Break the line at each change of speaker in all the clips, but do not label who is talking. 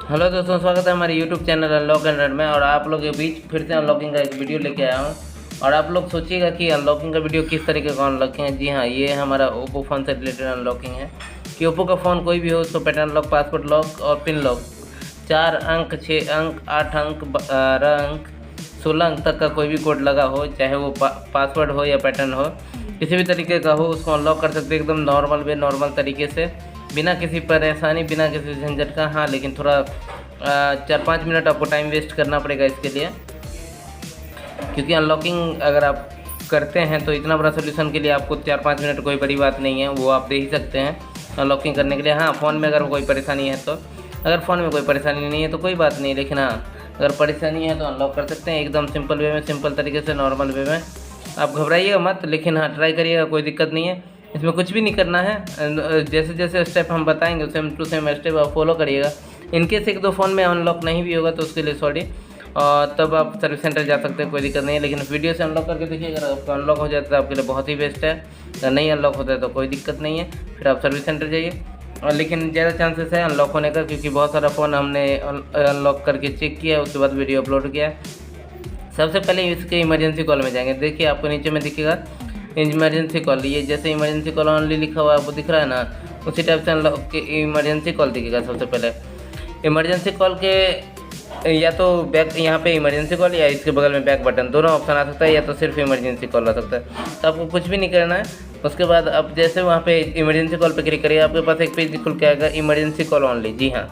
Hello दोस्तों, स्वागत है हमारे YouTube channel unlock and run में। और आप लोग के बीच फिर से अनलॉकिंग का एक वीडियो लेके आया हूँ। और आप लोग सोचिएगा कि अनलॉकिंग का वीडियो किस तरीके का अनलॉकिंग है। जी हाँ, ये हमारा ओप्पो फ़ोन से रिलेटेड अनलॉकिंग है कि ओप्पो का फ़ोन कोई भी हो उसको पैटर्न लॉक, पासवर्ड लॉक और पिन लॉक 4 अंक, 6 अंक, 8 अंक, 12 अंक, 16 अंक तक का कोई भी कोड लगा हो, चाहे वो पासवर्ड हो या पैटर्न हो, किसी भी तरीके का हो, उसको अनलॉक कर सकते हैं एकदम नॉर्मल तरीके से, बिना किसी परेशानी, बिना किसी झंझट का। हाँ, लेकिन थोड़ा 4-5 मिनट आपको टाइम वेस्ट करना पड़ेगा इसके लिए, क्योंकि अनलॉकिंग अगर आप करते हैं तो इतना बड़ा सोल्यूशन के लिए आपको 4-5 मिनट कोई बड़ी बात नहीं है, वो आप दे ही सकते हैं अनलॉकिंग करने के लिए। हाँ, फ़ोन में अगर कोई परेशानी है तो, अगर फ़ोन में कोई परेशानी नहीं है तो कोई बात नहीं, लेकिन हाँ, अगर परेशानी है तो अनलॉक कर सकते हैं एकदम सिंपल वे में, सिंपल तरीके से, नॉर्मल वे में। आप घबराइएगा मत, लेकिन हाँ, ट्राई करिएगा, कोई दिक्कत नहीं है। इसमें कुछ भी नहीं करना है, जैसे जैसे स्टेप हम बताएंगे सेम टू सेम स्टेप आप फॉलो करिएगा। इनकेस 1-2 फ़ोन में अनलॉक नहीं भी होगा तो उसके लिए सॉरी, और तब आप सर्विस सेंटर जा सकते हैं, कोई दिक्कत नहीं है। लेकिन वीडियो से अनलॉक करके देखिए, अगर आपका अनलॉक हो जाता है तो आपके लिए बहुत ही बेस्ट है। अगर नहीं अनलॉक होता है तो कोई दिक्कत नहीं है, फिर आप सर्विस सेंटर जाइए। और लेकिन ज़्यादा चांसेस है अनलॉक होने का, क्योंकि बहुत सारा फ़ोन हमने अनलॉक करके चेक किया, उसके बाद वीडियो अपलोड किया। सबसे पहले इसके इमरजेंसी कॉल में जाएंगे। देखिए, आपको नीचे में दिखेगा इमरजेंसी कॉल, ये जैसे इमरजेंसी कॉल ऑनली लिखा हुआ आपको दिख रहा है ना, उसी टाइप से अनलॉक के इमरजेंसी कॉल दिखेगा। सबसे पहले इमरजेंसी कॉल के या तो बैक, यहाँ पे इमरजेंसी कॉल या इसके बगल में बैक बटन, दोनों ऑप्शन आ सकता है, या तो सिर्फ इमरजेंसी कॉल आ सकता है। तो आपको कुछ भी नहीं करना है। उसके बाद अब जैसे वहाँ पे इमरजेंसी कॉल पे क्लिक करिए, आपके पास एक पेज खुल के आएगा, इमरजेंसी कॉल ऑनली। जी हाँ,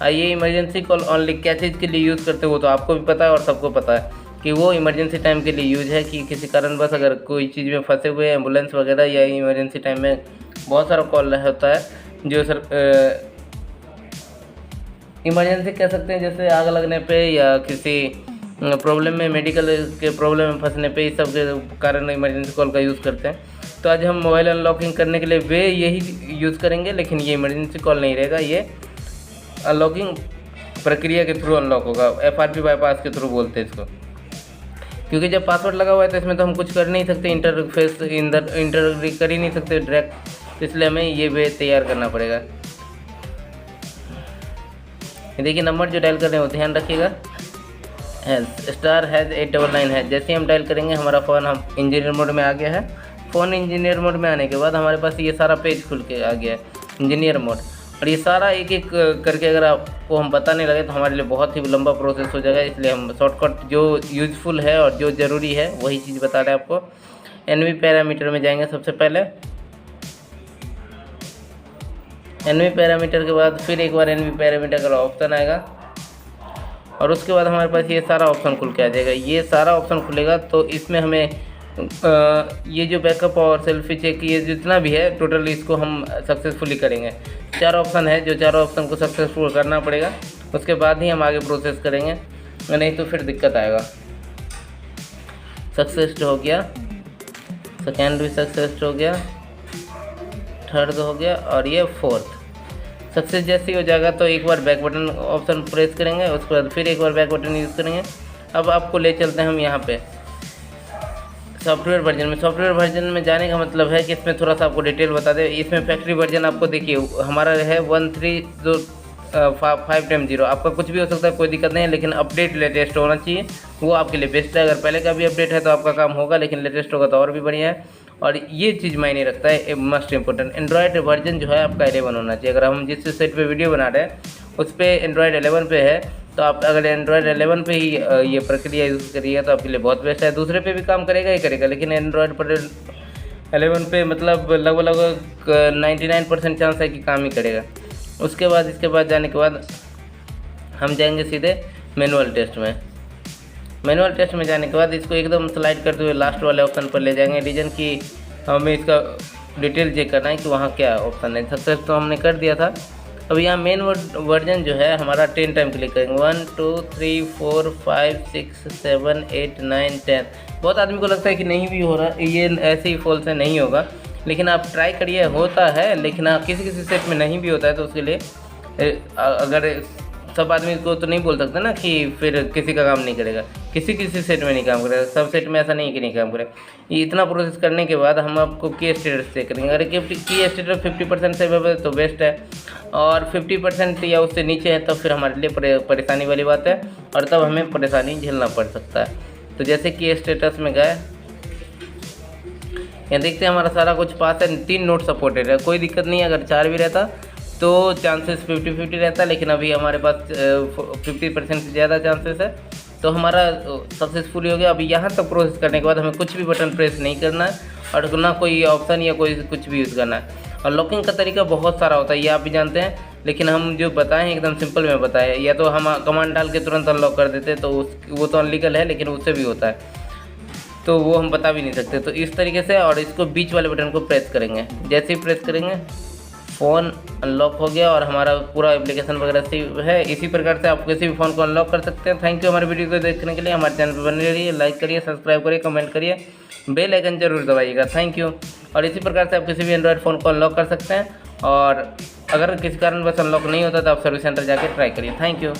ये इमरजेंसी कॉल ऑनली क्या चीज़ के लिए यूज़ करते हो तो आपको भी पता है और सबको पता है कि वो इमरजेंसी टाइम के लिए यूज़ है, कि किसी कारणवश अगर कोई चीज़ में फंसे हुए एम्बुलेंस वगैरह, या इमरजेंसी टाइम में बहुत सारा कॉल होता है जो सर इमरजेंसी कह सकते हैं, जैसे आग लगने पे या किसी प्रॉब्लम में, मेडिकल के प्रॉब्लम में फंसने पे, इस सब के कारण इमरजेंसी कॉल का यूज़ करते हैं। तो आज हम मोबाइल अनलॉकिंग करने के लिए वे यही यूज़ करेंगे, लेकिन ये इमरजेंसी कॉल नहीं रहेगा, ये अनलॉकिंग प्रक्रिया के थ्रू अनलॉक होगा। FRP बाईपास के थ्रू बोलते हैं इसको, क्योंकि जब पासवर्ड लगा हुआ है तो इसमें तो हम कुछ कर नहीं सकते, इंटरफेस इंटर कर ही नहीं सकते डायरेक्ट, इसलिए हमें ये वे तैयार करना पड़ेगा। देखिए, नंबर जो डायल कर रहे हैं वो ध्यान रखिएगा, *#899 है। जैसे ही हम डायल करेंगे हमारा फ़ोन हम इंजीनियर मोड में आ गया है। फ़ोन इंजीनियर मोड में आने के बाद हमारे पास ये सारा पेज खुल के आ गया है, इंजीनियर मोड। और ये सारा एक एक करके अगर आपको हम बताने लगे तो हमारे लिए बहुत ही लंबा प्रोसेस हो जाएगा, इसलिए हम शॉर्टकट जो यूज़फुल है और जो ज़रूरी है वही चीज़ बता रहे हैं आपको। NV पैरामीटर में जाएंगे सबसे पहले। NV पैरामीटर के बाद फिर एक बार NV पैरामीटर का ऑप्शन आएगा, और उसके बाद हमारे पास ये सारा ऑप्शन खुल के आ जाएगा। ये सारा ऑप्शन खुलेगा तो इसमें हमें ये जो बैकअप और सेल्फी चेक, ये जितना भी है टोटल, इसको हम सक्सेसफुली करेंगे। 4 ऑप्शन है, जो 4 ऑप्शन को सक्सेसफुल करना पड़ेगा, उसके बाद ही हम आगे प्रोसेस करेंगे, नहीं तो फिर दिक्कत आएगा। सक्सेस हो गया, सेकेंड भी सक्सेस हो गया, थर्ड हो गया, और ये फोर्थ सक्सेस जैसी हो जाएगा तो एक बार बैक बटन ऑप्शन प्रेस करेंगे, उसके बाद फिर एक बार बैक बटन यूज़ करेंगे। अब आपको ले चलते हैं हम यहाँ पे सॉफ्टवेयर वर्जन में। सॉफ्टवेयर वर्जन में जाने का मतलब है कि इसमें थोड़ा सा आपको डिटेल बता दें। इसमें फैक्ट्री वर्जन आपको देखिए हमारा है 1.3.5.0। आपका कुछ भी हो सकता है, कोई दिक्कत नहीं है, लेकिन अपडेट लेटेस्ट होना चाहिए, वो आपके लिए बेस्ट है। अगर पहले का भी अपडेट है तो आपका काम होगा, लेकिन लेटेस्ट होगा तो और भी बढ़िया है। और ये चीज़ मायने रखता है, मस्ट इंपॉर्टेंट, एंड्रॉयड वर्जन जो है आपका 11 होना चाहिए। अगर हम जिस सेट पे वीडियो बना रहे हैं उस पर एंड्रॉयड 11 पे है, तो आप अगर एंड्रॉयड 11 पे ही ये प्रक्रिया यूज़ करिएगा तो आपके लिए बहुत बेस्ट है। दूसरे पे भी काम करेगा ही करेगा, लेकिन एंड्रॉयड पर 11 पे मतलब लगभग 99% चांस है कि काम ही करेगा। उसके बाद इसके बाद जाने के बाद हम जाएंगे सीधे मैनुअल टेस्ट में। मैनुअल टेस्ट में जाने के बाद इसको एकदम स्लाइड करते हुए लास्ट वाले ऑप्शन पर ले जाएंगे, रीजन की हमें इसका डिटेल चेक करना है कि वहाँ क्या ऑप्शन है। सक्सेस तो हमने कर दिया था। अब यहाँ मेन वर्जन जो है हमारा 10 टाइम क्लिक करेंगे, 1 2 3 4 5 6 7 8 9 10। बहुत आदमी को लगता है कि नहीं भी हो रहा, ये ऐसे ही फॉल्स है, नहीं होगा, लेकिन आप ट्राई करिए, होता है। लेकिन किसी किसी सेट में नहीं भी होता है, तो उसके लिए अगर सब आदमी को तो नहीं बोल सकते ना कि फिर किसी का काम नहीं करेगा। किसी किसी सेट में नहीं काम करेगा, सब सेट में ऐसा नहीं कि नहीं काम करेगा। ये इतना प्रोसेस करने के बाद हम आपको की स्टेटस चेक करेंगे। अगर की स्टेटस 50% से है तो बेस्ट है, और 50% या उससे नीचे है तो फिर हमारे लिए परेशानी वाली बात है, और तब हमें परेशानी झेलना पड़ सकता है। तो जैसे कि स्टेटस में गए, यहाँ देखते हैं हमारा सारा कुछ पास है, 3 नोट सपोर्टेड है, कोई दिक्कत नहीं है। अगर 4 भी रहता तो चांसेस 50-50 रहता, लेकिन अभी हमारे पास 50% से ज़्यादा चांसेस है, तो हमारा सक्सेसफुली हो गया। अभी यहाँ तक प्रोसेस करने के बाद हमें कुछ भी बटन प्रेस नहीं करना है, और ना कोई ऑप्शन या कोई कुछ भी यूज़ करना है। और लॉकिंग का तरीका बहुत सारा होता है, ये आप भी जानते हैं, लेकिन हम जो बताएं एकदम सिंपल में बताएं। या तो हम कमांड डाल के तुरंत अनलॉक कर देते तो वो तो अनलीगल है, लेकिन उससे भी होता है, तो वो हम बता भी नहीं सकते। तो इस तरीके से, और इसको बीच वाले बटन को प्रेस करेंगे, जैसे ही प्रेस करेंगे फ़ोन अनलॉक हो गया और हमारा पूरा एप्लीकेशन वगैरह से है। इसी प्रकार से आप किसी भी फ़ोन को अनलॉक कर सकते हैं। थैंक यू हमारे वीडियो को देखने के लिए। हमारे चैनल पर बने रहिए, लाइक करिए, सब्सक्राइब करिए, कमेंट करिए, बेल आइकन जरूर दबाइएगा। Thank you. और इसी प्रकार से आप किसी भी एंड्रॉयड फ़ोन को अनलॉक कर सकते हैं, और अगर किसी कारण बस अनलॉक नहीं होता तो आप सर्विस सेंटर जाके ट्राई करिए। Thank you.